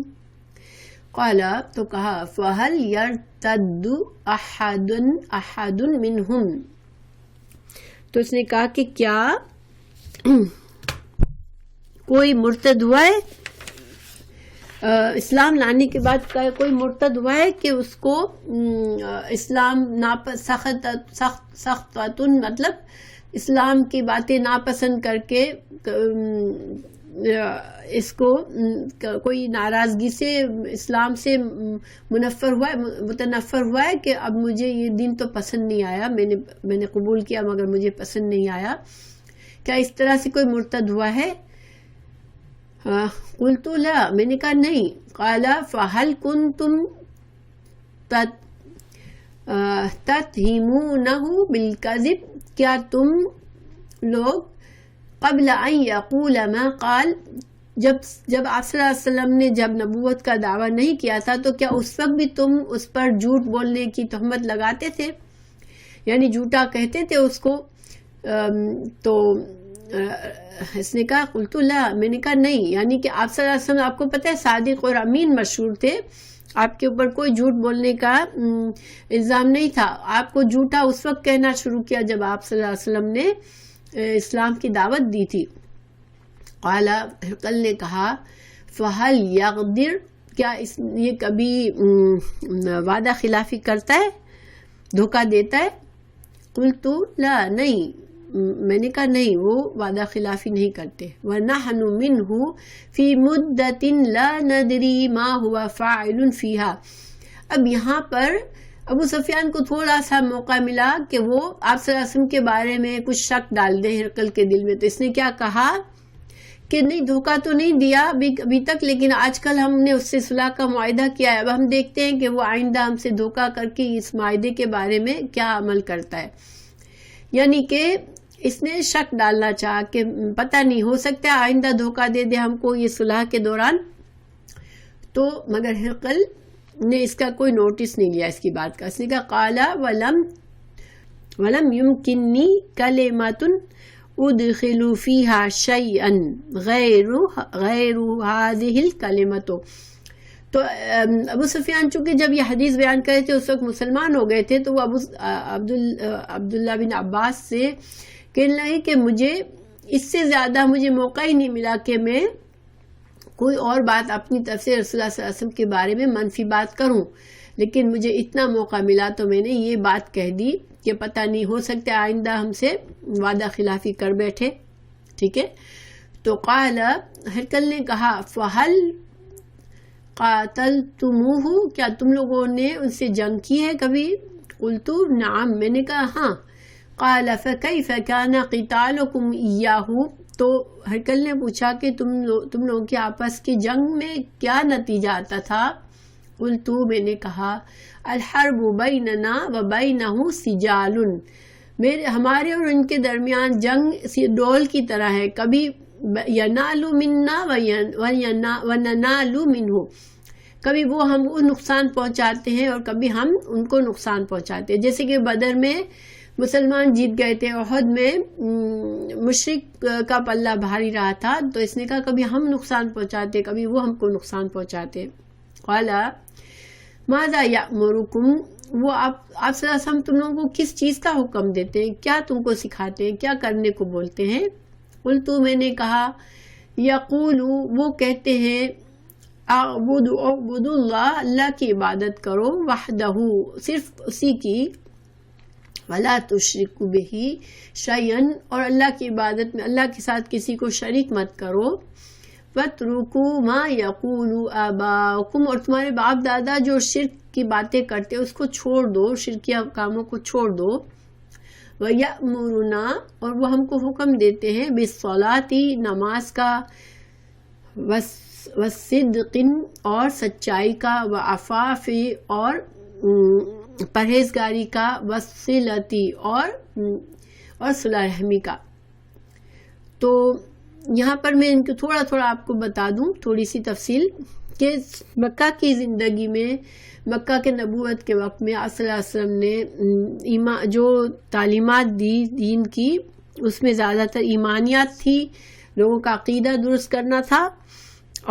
قال تو کہا فہل یرتد احد منہم، تو اس نے کہا کہ کیا کوئی مرتد ہوا ہے، اسلام لانے کے بعد کوئی مرتد ہوا ہے کہ اس کو اسلام سخت مطلب اسلام کی باتیں ناپسند کر کے اس کو کوئی ناراضگی سے اسلام سے متنفر ہوا ہے کہ اب مجھے یہ دین تو پسند نہیں آیا، میں نے قبول کیا مگر مجھے پسند نہیں آیا، کیا اس طرح سے کوئی مرتد ہوا ہے؟ قلت لا، میں نے کہا نہیں۔ قال فهل كنتم تتهمونه بالكذب، کیا تم لوگ قبل ان يقول ما قال، جب آپ صلی اللہ علیہ وسلم نے جب نبوت کا دعویٰ نہیں کیا تھا تو کیا اس وقت بھی تم اس پر جھوٹ بولنے کی تہمت لگاتے تھے، یعنی جھوٹا کہتے تھے اس کو؟ تو اس نے کہا قلت لا، میں نے کہا نہیں، یعنی کہ آپ صلی اللہ علیہ وسلم، آپ کو پتہ ہے صادق اور امین مشہور تھے، آپ کے اوپر کوئی جھوٹ بولنے کا الزام نہیں تھا، آپ کو جھوٹا اس وقت کہنا شروع کیا جب آپ صلی اللہ علیہ وسلم نے اسلام کی دعوت دی تھی۔ قال ہرقل نے کہا فہل یغدر، کیا یہ کبھی وعدہ خلافی کرتا ہے، دھوکہ دیتا ہے؟ قلت لا، نہیں، میں نے کہا نہیں، وہ وعدہ خلافی نہیں کرتے۔ وَنَحْنُ مِنْهُ فِي مُدَّةٍ لَا نَدْرِي مَا هُوَ فَاعِلٌ فِيهَا، اب یہاں پر ابو سفیان کو تھوڑا سا موقع ملا کہ وہ آپ صلی اللہ علیہ وسلم کے بارے میں کچھ شک ڈال دیں ہرقل کے دل میں، تو اس نے کیا کہا کہ نہیں، دھوکہ تو نہیں دیا ابھی تک، لیکن آج کل ہم نے اس سے صلح کا معاہدہ کیا ہے، اب ہم دیکھتے ہیں کہ وہ آئندہ ہم سے دھوکہ کر کے اس معاہدے کے بارے میں کیا عمل کرتا ہے، یعنی کہ اس نے شک ڈالنا چاہا کہ پتہ نہیں، ہو سکتا ہے آئندہ دھوکہ دے دے ہم کو یہ صلح کے دوران۔ تو مگر ہرقل نے اس کا کوئی نوٹس نہیں لیا اس کی بات کا، اس نے کہا قال ولم یمکننی کلمۃ ادخل فیہا شیئا غیر هذه الکلمۃ، تو ابو سفیان چونکہ جب یہ حدیث بیان کرے تھے اس وقت مسلمان ہو گئے تھے، تو وہ عبداللہ بن عباس سے کہنے لگے کہ مجھے اس سے زیادہ مجھے موقع ہی نہیں ملا کہ میں کوئی اور بات اپنی طرف سے رسول اللہ صلی اللہ علیہ وسلم کے بارے میں منفی بات کروں، لیکن مجھے اتنا موقع ملا تو میں نے یہ بات کہہ دی کہ پتہ نہیں، ہو سکتا ہے آئندہ ہم سے وعدہ خلافی کر بیٹھے، ٹھیک ہے۔ تو قال ہرقل نے کہا فہل قاتلتموہ، کیا تم لوگوں نے ان سے جنگ کی ہے کبھی؟ قلت نعم، میں نے کہا ہاں۔ قال فکیف کان قتالکم ایاہ، تو ہرقل نے پوچھا کہ تم لوگوں کے آپس کی جنگ میں کیا نتیجہ آتا تھا؟ قلت، میں نے کہا الحرب بیننا و بینہ سجال، ہمارے اور ان کے درمیان جنگ ڈول کی طرح ہے، کبھی ینال منا و ننال منہ، کبھی وہ ہم کو نقصان پہنچاتے ہیں اور کبھی ہم ان کو نقصان پہنچاتے ہیں، جیسے کہ بدر میں مسلمان جیت گئے تھے، احد میں مشرک کا پلہ بھاری رہا تھا، تو اس نے کہا کبھی ہم نقصان پہنچاتے کبھی وہ ہم کو نقصان پہنچاتے۔ قال ماذا یأمرکم، وہ آپ صلی اللہ علیہ وسلم تم لوگوں کو کس چیز کا حکم دیتے ہیں، کیا تم کو سکھاتے ہیں، کیا کرنے کو بولتے ہیں؟ قلت میں نے کہا، یقول وہ کہتے ہیں، اعبد اللہ، اللہ کی عبادت کرو، وحدہ صرف اسی کی، ولا تشرکوا بہ شیئا اور اللہ کی عبادت میں اللہ کے ساتھ کسی کو شریک مت کرو، واترکوا ما یقول آباؤکم اور تمہارے باپ دادا جو شرک کی باتیں کرتے اس کو چھوڑ دو، شرکیہ کاموں کو چھوڑ دو، وَيَأْمُرُنَا اور وہ ہم کو حکم دیتے ہیں، بِالصَّلَاةِ نماز کا، وَالصِّدْقِ اور سچائی کا، وَعَفَافِ اور پرہیزگاری کا، وَالصِّلَةِ اور صلح رحمی کا۔ تو یہاں پر میں ان کو تھوڑا تھوڑا آپ کو بتا دوں، تھوڑی سی تفصیل، کہ مکہ کی زندگی میں، مکہ کے نبوت کے وقت میں آپ صلی اللہ علیہ وسلم نے جو تعلیمات دی دین کی، اس میں زیادہ تر ایمانیات تھی، لوگوں کا عقیدہ درست کرنا تھا،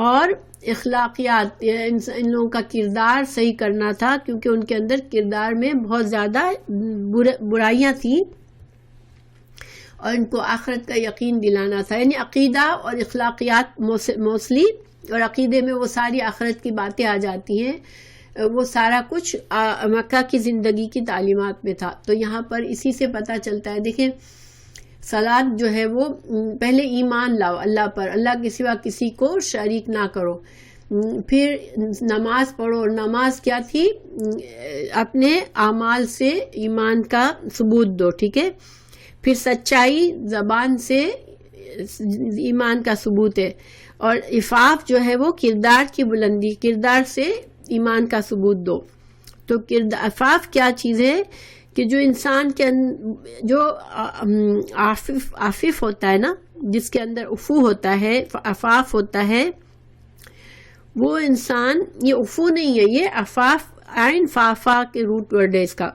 اور اخلاقیات، ان لوگوں کا کردار صحیح کرنا تھا، کیونکہ ان کے اندر کردار میں بہت زیادہ برائیاں تھیں، اور ان کو آخرت کا یقین دلانا تھا، یعنی عقیدہ اور اخلاقیات موصلی، اور عقیدے میں وہ ساری آخرت کی باتیں آ جاتی ہیں، وہ سارا کچھ مکہ کی زندگی کی تعلیمات میں تھا۔ تو یہاں پر اسی سے پتہ چلتا ہے، دیکھیں صلاۃ جو ہے وہ پہلے ایمان لاؤ اللہ پر، اللہ کے سوا کسی کو شریک نہ کرو، پھر نماز پڑھو، اور نماز کیا تھی؟ اپنے اعمال سے ایمان کا ثبوت دو، ٹھیک ہے، پھر سچائی زبان سے ایمان کا ثبوت ہے، اور عفاف جو ہے وہ کردار کی بلندی، کردار سے ایمان کا ثبوت دو۔ تو عفاف کیا چیز ہے کہ جو انسان کے جو عافف ہوتا ہے نا، جس کے اندر عفو ہوتا ہے، عفاف ہوتا ہے، وہ انسان، یہ عفو نہیں ہے، یہ عفاف، عین فافا کے روٹ ورڈ ہے اس کا،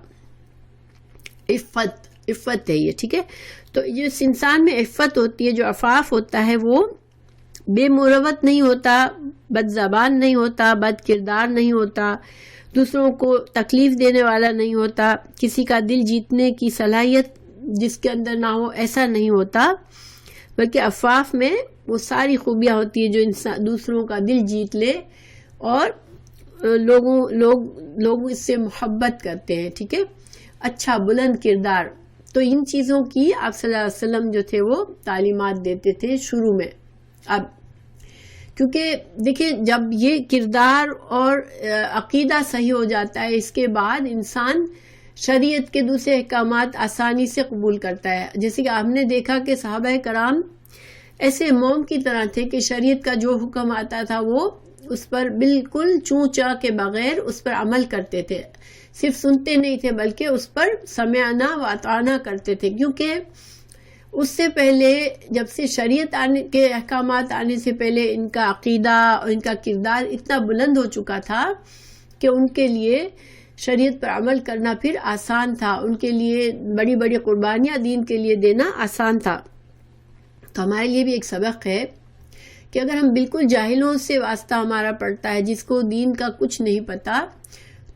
عفت ہے یہ، ٹھیک ہے۔ تو جس انسان میں عفت ہوتی ہے، جو عفاف ہوتا ہے، وہ بے مروت نہیں ہوتا، بد زبان نہیں ہوتا، بد کردار نہیں ہوتا، دوسروں کو تکلیف دینے والا نہیں ہوتا، کسی کا دل جیتنے کی صلاحیت جس کے اندر نہ ہو، ایسا نہیں ہوتا، بلکہ عفاف میں وہ ساری خوبیاں ہوتی ہیں جو انسان دوسروں کا دل جیت لے، اور لوگ اس سے محبت کرتے ہیں، ٹھیک ہے، اچھا بلند کردار۔ تو ان چیزوں کی آپ صلی اللہ علیہ وسلم جو تھے وہ تعلیمات دیتے تھے شروع میں۔ اب کیونکہ دیکھیں جب یہ کردار اور عقیدہ صحیح ہو جاتا ہے، اس کے بعد انسان شریعت کے دوسرے احکامات آسانی سے قبول کرتا ہے۔ جیسے کہ آپ نے دیکھا کہ صحابہ کرام ایسے موم کی طرح تھے کہ شریعت کا جو حکم آتا تھا وہ اس پر بالکل چوں چاں کے بغیر اس پر عمل کرتے تھے، صرف سنتے نہیں تھے بلکہ اس پر سمعنا و اطعنا کرتے تھے، کیونکہ اس سے پہلے جب سے شریعت آنے کے احکامات آنے سے پہلے ان کا عقیدہ اور ان کا کردار اتنا بلند ہو چکا تھا کہ ان کے لیے شریعت پر عمل کرنا پھر آسان تھا، ان کے لیے بڑی بڑی قربانیاں دین کے لیے دینا آسان تھا۔ تو ہمارے لیے بھی ایک سبق ہے کہ اگر ہم بالکل جاہلوں سے واسطہ ہمارا پڑتا ہے، جس کو دین کا کچھ نہیں پتا،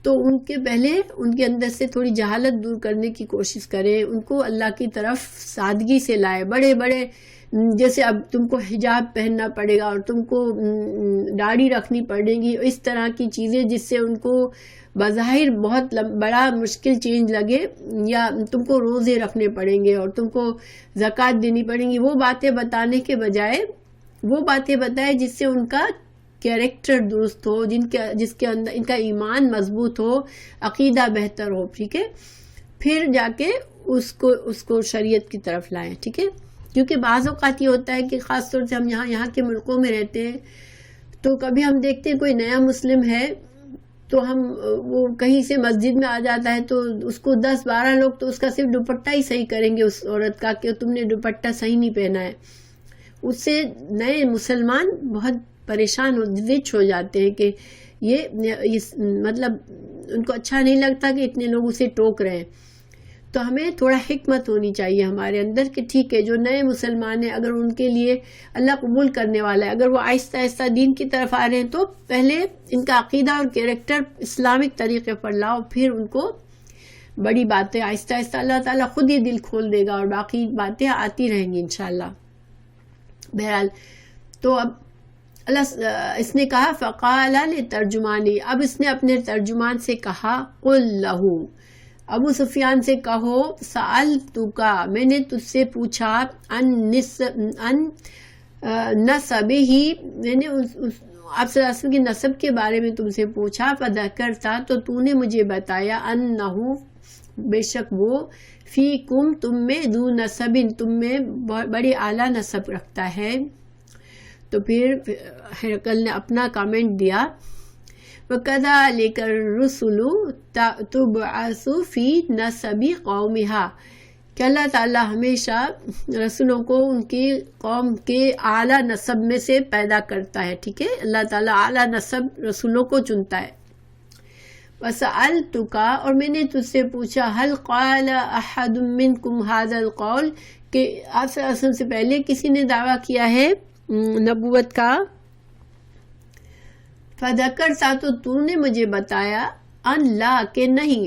تو ان کے پہلے ان کے اندر سے تھوڑی جہالت دور کرنے کی کوشش کریں، ان کو اللہ کی طرف سادگی سے لائے۔ بڑے بڑے جیسے اب تم کو حجاب پہننا پڑے گا اور تم کو داڑھی رکھنی پڑے گی، اس طرح کی چیزیں جس سے ان کو بظاہر بہت بڑا مشکل چینج لگے، یا تم کو روزے رکھنے پڑیں گے اور تم کو زکوٰۃ دینی پڑیں گی، وہ باتیں بتانے کے بجائے وہ باتیں بتائے جس سے ان کا کیریکٹر درست ہو، جس کے اندر ان کا ایمان مضبوط ہو، عقیدہ بہتر ہو، ٹھیک ہے، پھر جا کے اس کو شریعت کی طرف لائیں، ٹھیک ہے۔ کیونکہ بعض اوقات یہ ہوتا ہے کہ خاص طور سے ہم یہاں کے ملکوں میں رہتے ہیں، تو کبھی ہم دیکھتے ہیں کوئی نیا مسلم ہے تو وہ کہیں سے مسجد میں آ جاتا ہے تو اس کو 10-12 لوگ تو اس کا صرف دوپٹہ ہی صحیح کریں گے، اس عورت کا، کہ تم نے دوپٹہ صحیح نہیں پہنا ہے۔ اس سے نئے مسلمان بہت پریشان ہو جاتے ہیں کہ یہ مطلب ان کو اچھا نہیں لگتا کہ اتنے لوگ اسے ٹوک رہے ہیں۔ تو ہمیں تھوڑا حکمت ہونی چاہیے ہمارے اندر کہ ٹھیک ہے جو نئے مسلمان ہیں اگر ان کے لیے اللہ قبول کرنے والا ہے، اگر وہ آہستہ آہستہ دین کی طرف آ رہے ہیں تو پہلے ان کا عقیدہ اور کیریکٹر اسلامک طریقے پر لاؤ، پھر ان کو بڑی باتیں آہستہ آہستہ اللہ تعالیٰ خود ہی دل کھول دے گا اور باقی باتیں آتی رہیں گی انشاءاللہ۔ بہرحال تو اب اس نے کہا فقال لترجمانی، اب اس نے اپنے ترجمان سے کہا قل لہو، ابو سفیان سے کہو سألتک، میں نے تجھ سے پوچھا ان نسبہ، میں نے آپ صلی اللہ علیہ وسلم کی نسب کے بارے میں تم سے پوچھا، فذکرتا، تو تو نے مجھے بتایا، انہو، بے شک وہ، فیکم، تم میں، ذو نسب، تم میں بڑے اعلیٰ نسب رکھتا ہے۔ تو پھر ہرقل نے اپنا کامنٹ دیا، وَكَذَلِكَ الرُّسُلُ تُبْعَثُ فِي نَسَبِ قَوْمِهَا، کہ اللہ تعالیٰ ہمیشہ رسولوں کو ان کی قوم کے اعلیٰ نسب میں سے پیدا کرتا ہے، ٹھیک ہے، اللہ تعالیٰ اعلیٰ نسب رسولوں کو چنتا ہے۔ وَسَأَلْتُكَ، اور میں نے تجھ سے پوچھا، هَلْ قَالَ أَحَدٌ مِّنْكُمْ هَذَا الْقَوْلَ، کہ آپ صلی اللہ علیہ وسلم سے پہلے کسی نے دعویٰ کیا ہے نبوت کا؟ فذکرتا، تو نے مجھے بتایا، ان لا، کہ نہیں،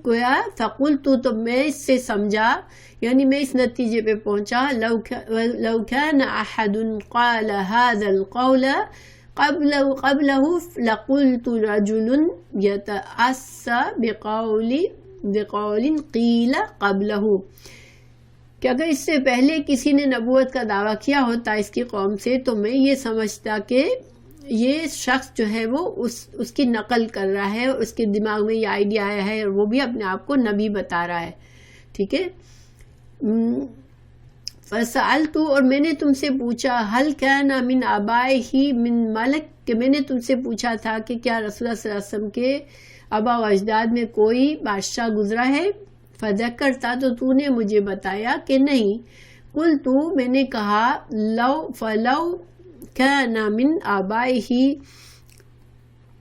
گویا فقلت، تو میں اس سے سمجھا، یعنی میں اس نتیجے پہ پہنچا، لو كان احد قال هذا القول قبله لقلت رجل يتأسى بقول قيل قبله، کہ اگر اس سے پہلے کسی نے نبوت کا دعویٰ کیا ہوتا اس کی قوم سے تو میں یہ سمجھتا کہ یہ شخص جو ہے وہ اس کی نقل کر رہا ہے، اس کے دماغ میں یہ آئیڈیا آیا ہے اور وہ بھی اپنے آپ کو نبی بتا رہا ہے، ٹھیک ہے۔ فسألت، اور میں نے تم سے پوچھا، هل كان من آبائه من ملک، کہ میں نے تم سے پوچھا تھا کہ کیا رسول اللہ صلی اللہ علیہ وسلم کے آبا و اجداد میں کوئی بادشاہ گزرا ہے؟ فذکرتا، تو نے مجھے بتایا کہ نہیں۔ قلت، میں نے کہا، فلو كان من آبائه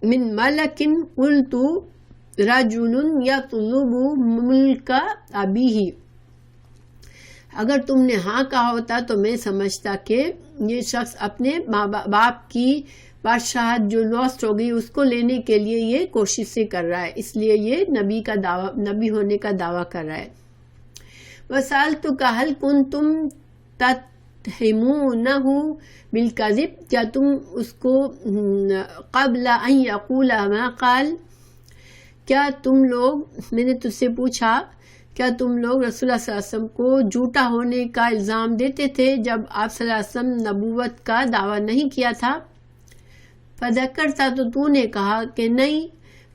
من ملک قلت رجل يطلب ملک ابیہ، اگر تم نے ہاں کہا ہوتا تو میں سمجھتا کہ یہ شخص اپنے ماں باپ کی بادشاہت جو لاسٹ ہو گئی اس کو لینے کے لیے یہ کوشش سے کر رہا ہے، اس لیے یہ نبی ہونے کا دعویٰ کر رہا ہے۔ وَسَأَلْتُكَ هَلْ كُنْتُمْ تَتَّهِمُونَهُ بِالْكَذِبِ، کیا تم اس کو قبل ان یقول ما قال، کیا تم لوگ، میں نے تجھ سے پوچھا کیا تم لوگ رسول اللہ صلی اللہ علیہ وسلم کو جھوٹا ہونے کا الزام دیتے تھے جب آپ صلی اللہ علیہ وسلم نبوت کا دعویٰ نہیں کیا تھا؟ فذکرتا، تو نے کہا کہ نہیں۔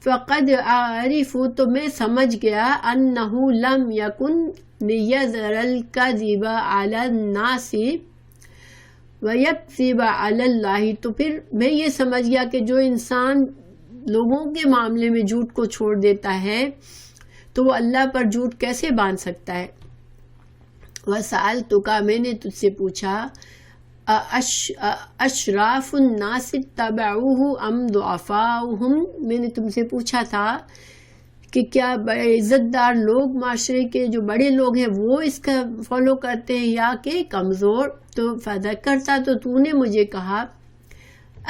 فقد اعرف، تو میں سمجھ گیا، انہ لم یکن لیذر الکذب علی الناس ویکذب علی اللہ، تو پھر میں یہ سمجھ گیا کہ جو انسان لوگوں کے معاملے میں جھوٹ کو چھوڑ دیتا ہے تو وہ اللہ پر جھوٹ کیسے باندھ سکتا ہے۔ وسألتک، میں نے تجھ سے پوچھا، اشراف الناس اتبعوہ ام ضعفاؤہم، میں نے تم سے پوچھا تھا کہ کیا بڑے عزت دار لوگ، معاشرے کے جو بڑے لوگ ہیں وہ اس کا فالو کرتے ہیں یا کہ کمزور؟ تو فذکرتا، تو نے مجھے کہا،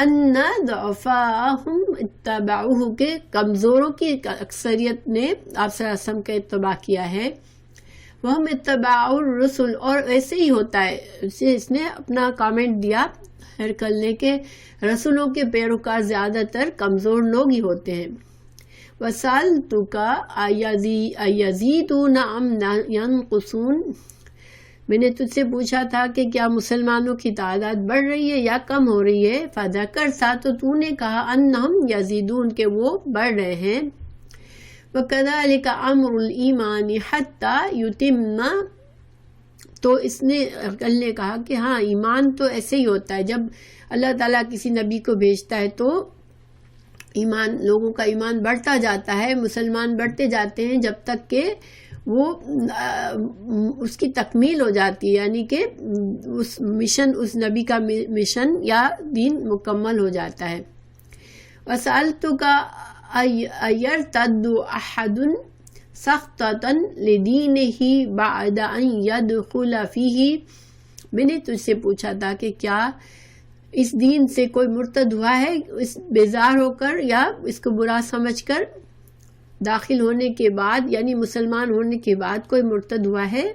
ان ضعفاءہم اتبعوہ، کہ کمزوروں کی اکثریت نے آپ صلی اللہ علیہ وسلم کا اتباع کیا ہے۔ وہم اتباع الرسل، اور ایسے ہی ہوتا ہے، اس نے اپنا کامنٹ دیا ہرقل نے کہ رسولوں کے پیروکار زیادہ تر کمزور لوگ ہی ہوتے ہیں۔ وسألتک ایزیدون ام ینقصون، میں نے تجھ سے پوچھا تھا کہ کیا مسلمانوں کی تعداد بڑھ رہی ہے یا کم ہو رہی ہے؟ فذکرتا، تو نے کہا، انہم یزیدون، کہ وہ بڑھ رہے ہیں۔ وَكَذَلِكَ أَمْرُ الْإِيمَانِ حَتَّى يُتِمَّ، تو اس نے ہرقل نے کہا کہ ہاں ایمان تو ایسے ہی ہوتا ہے، جب اللہ تعالیٰ کسی نبی کو بھیجتا ہے تو ایمان، لوگوں کا ایمان بڑھتا جاتا ہے، مسلمان بڑھتے جاتے ہیں جب تک کہ وہ اس کی تکمیل ہو جاتی ہے، یعنی کہ اس مشن، اس نبی کا مشن یا دین مکمل ہو جاتا ہے۔ وسألتک ایرتد احد سختتاً لدینہ بعد ان یدخل فیہ، میں نے تجھ سے پوچھا تھا کہ کیا اس دین سے کوئی مرتد ہوا ہے اس بیزار ہو کر یا اس کو برا سمجھ کر داخل ہونے کے بعد، یعنی مسلمان ہونے کے بعد کوئی مرتد ہوا ہے؟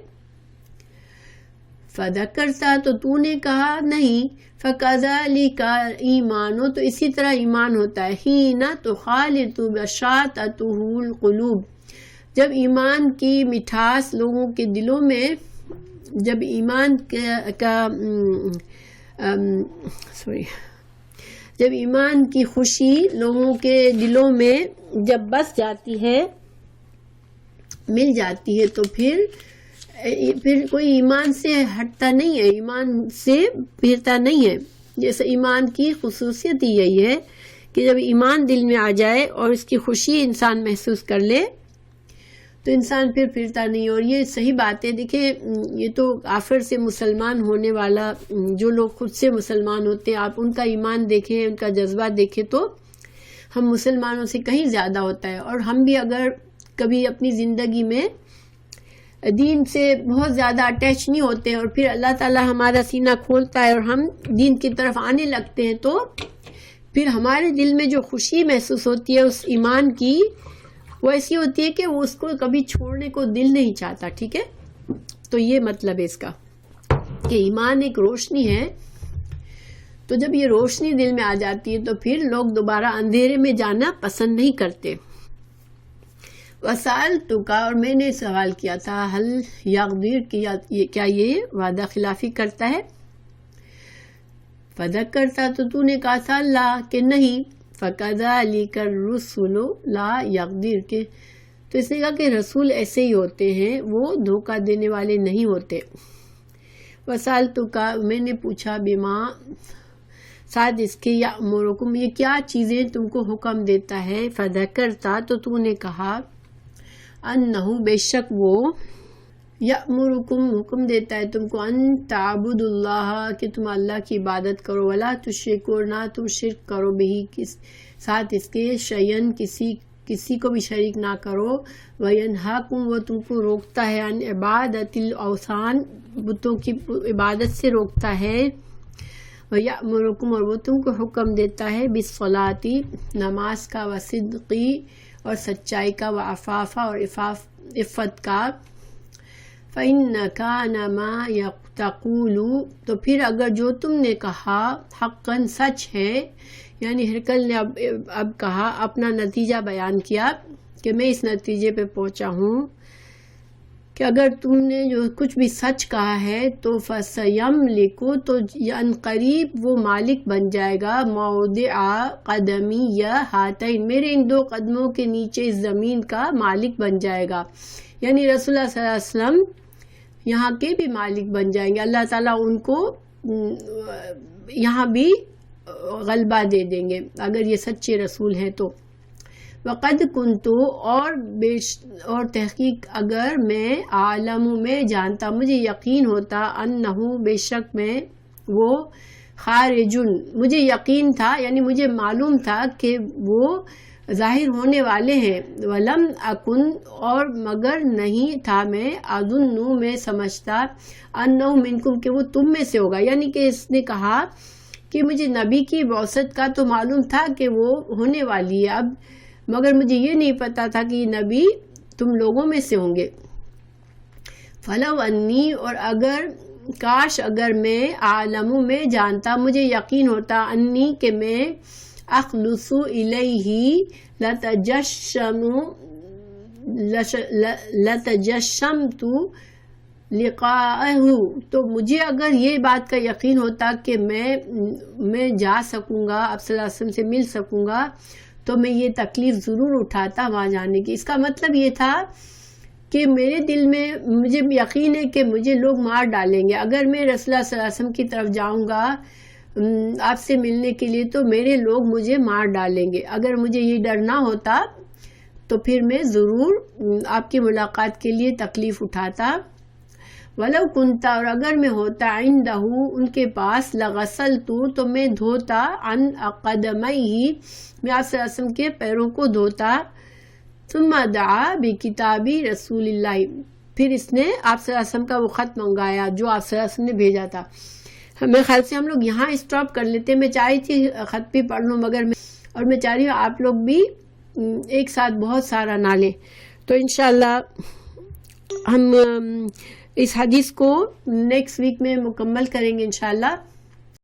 فذکرتا، تو تو نے کہا نہیں، فکذالک ایمان، تو اسی طرح ایمان ہوتا ہے، حین تخالط بشاطۃ القلوب، جب ایمان کی مٹھاس لوگوں کے دلوں میں، جب ایمان جب ایمان کی خوشی لوگوں کے دلوں میں جب بس جاتی ہے، مل جاتی ہے، تو پھر کوئی ایمان سے ہٹتا نہیں ہے، ایمان سے پھرتا نہیں ہے۔ جیسے ایمان کی خصوصیت ہی یہی ہے کہ جب ایمان دل میں آ جائے اور اس کی خوشی انسان محسوس کر لے تو انسان پھر پھرتا نہیں۔ اور یہ صحیح بات ہے۔ دیکھیں، یہ تو کافر سے مسلمان ہونے والا، جو لوگ خود سے مسلمان ہوتے ہیں، آپ ان کا ایمان دیکھیں، ان کا جذبہ دیکھیں تو ہم مسلمانوں سے کہیں زیادہ ہوتا ہے۔ اور ہم بھی اگر کبھی اپنی زندگی میں دین سے بہت زیادہ اٹیچ نہیں ہوتے اور پھر اللہ تعالیٰ ہمارا سینہ کھولتا ہے اور ہم دین کی طرف آنے لگتے ہیں، تو پھر ہمارے دل میں جو خوشی محسوس ہوتی ہے اس ایمان کی، وہ ایسی ہوتی ہے کہ وہ اس کو کبھی چھوڑنے کو دل نہیں چاہتا۔ ٹھیک ہے، تو یہ مطلب ہے اس کا کہ ایمان ایک روشنی ہے، تو جب یہ روشنی دل میں آ جاتی ہے تو پھر لوگ دوبارہ اندھیرے میں جانا پسند نہیں کرتے۔ وسألتک، اور میں نے سوال کیا تھا، هل یغدر، کیا یہ وعدہ خلافی کرتا ہے؟ فذکرتا، تو نے کہا تھا لا، کہ نہیں۔ فکذالک الرسل لا یغدر، کہ تو اس نے کہا کہ رسول ایسے ہی ہوتے ہیں، وہ دھوکہ دینے والے نہیں ہوتے۔ وسألتک، میں نے پوچھا، بما، ساتھ اس کے، یأمرکم، یہ کیا چیزیں تم کو حکم دیتا ہے؟ فذکرتا، تو نے کہا، انہو، بے شک وہ، یأمرکم، حکم دیتا ہے تم کو، ان تعبدوا اللہ، کہ تم اللہ کی عبادت کرو، ولا تشرکوا، نہ تم شرک کرو، بہ، ساتھ اس کے، شیئن، کسی کو بھی شریک نہ کرو، وینہاکم، وہ تم کو روکتا ہے، عن عبادت الاوثان، بتوں کی عبادت سے روکتا ہے، ویأمرکم، اور وہ تم کو حکم دیتا ہے، بالصلاۃ، نماز کا، وصدقی، اور سچائی کا، وعفاف، اور عفت کا، فَإِنَّ كَانَ مَا تَقُولُ، تو پھر اگر جو تم نے کہا حقاً سچ ہے، یعنی ہرقل نے اب کہا، اپنا نتیجہ بیان کیا کہ میں اس نتیجے پہ پہنچا ہوں کہ اگر تم نے جو کچھ بھی سچ کہا ہے تو فَسَيَمْلِكُ، تو ان قریب وہ مالک بن جائے گا، موضع قدمی ہاتین، میرے ان دو قدموں کے نیچے اس زمین کا مالک بن جائے گا، یعنی رسول اللہ صلی اللہ علیہ وسلم یہاں کے بھی مالک بن جائیں گے، اللہ تعالیٰ ان کو یہاں بھی غلبہ دے دیں گے اگر یہ سچے رسول ہیں تو۔ وقد کنتو، اور تحقیق اگر میں، عالم، میں جانتا، مجھے یقین ہوتا، انہو، بے شک میں، وہ، خارجن، مجھے یقین تھا، یعنی مجھے معلوم تھا کہ وہ ظاہر ہونے والے ہیں، ولم اکن، اور مگر نہیں تھا میں، اظن، میں سمجھتا، انہو منکم، کہ وہ تم میں سے ہوگا، یعنی کہ اس نے کہا کہ مجھے نبی کی بعثت کا تو معلوم تھا کہ وہ ہونے والی ہے، اب مگر مجھے یہ نہیں پتا تھا کہ یہ نبی تم لوگوں میں سے ہوں گے۔ فلو انی، اور اگر، کاش اگر میں، عالم، میں جانتا، مجھے یقین ہوتا، انی، کہ میں، اخلص الیہ، لتجشمت لقاءہ، تو مجھے اگر یہ بات کا یقین ہوتا کہ میں جا سکوں گا، اب صلی اللہ علیہ وسلم سے مل سکوں گا، تو میں یہ تکلیف ضرور اٹھاتا وہاں جانے کی۔ اس کا مطلب یہ تھا کہ میرے دل میں مجھے یقین ہے کہ مجھے لوگ مار ڈالیں گے، اگر میں رسول اللہ صلی اللہ علیہ وسلم کی طرف جاؤں گا آپ سے ملنے کے لیے تو میرے لوگ مجھے مار ڈالیں گے، اگر مجھے یہ ڈر نہ ہوتا تو پھر میں ضرور آپ کی ملاقات کے لیے تکلیف اٹھاتا۔ وَلَوْ كُنْتَ، اور اگر میں ہوتا، عِنْدَهُ، ان کے پاس، لَغَسَلْتُ، تو میں دھوتا، عَنْ قَدَمَيْهِ، میں آپ صلی اللہ علیہ وسلم کے پیروں کو دھوتا، ثم دعا بکتاب رسول اللہ، پھر اس نے آپ صلی اللہ علیہ وسلم کا وہ خط منگایا جو آپ صلی اللہ علیہ وسلم نے بھیجا تھا. میرے خیال سے ہم لوگ یہاں اسٹاپ کر لیتے. میں چاہی تھی خط بھی پڑھ لوں مگر میں چاہ رہی ہوں آپ لوگ بھی ایک ساتھ بہت سارا نہ لیں. تو انشاءاللہ ہم اس حدیث کو نیکسٹ ویک میں مکمل کریں گے انشاءاللہ.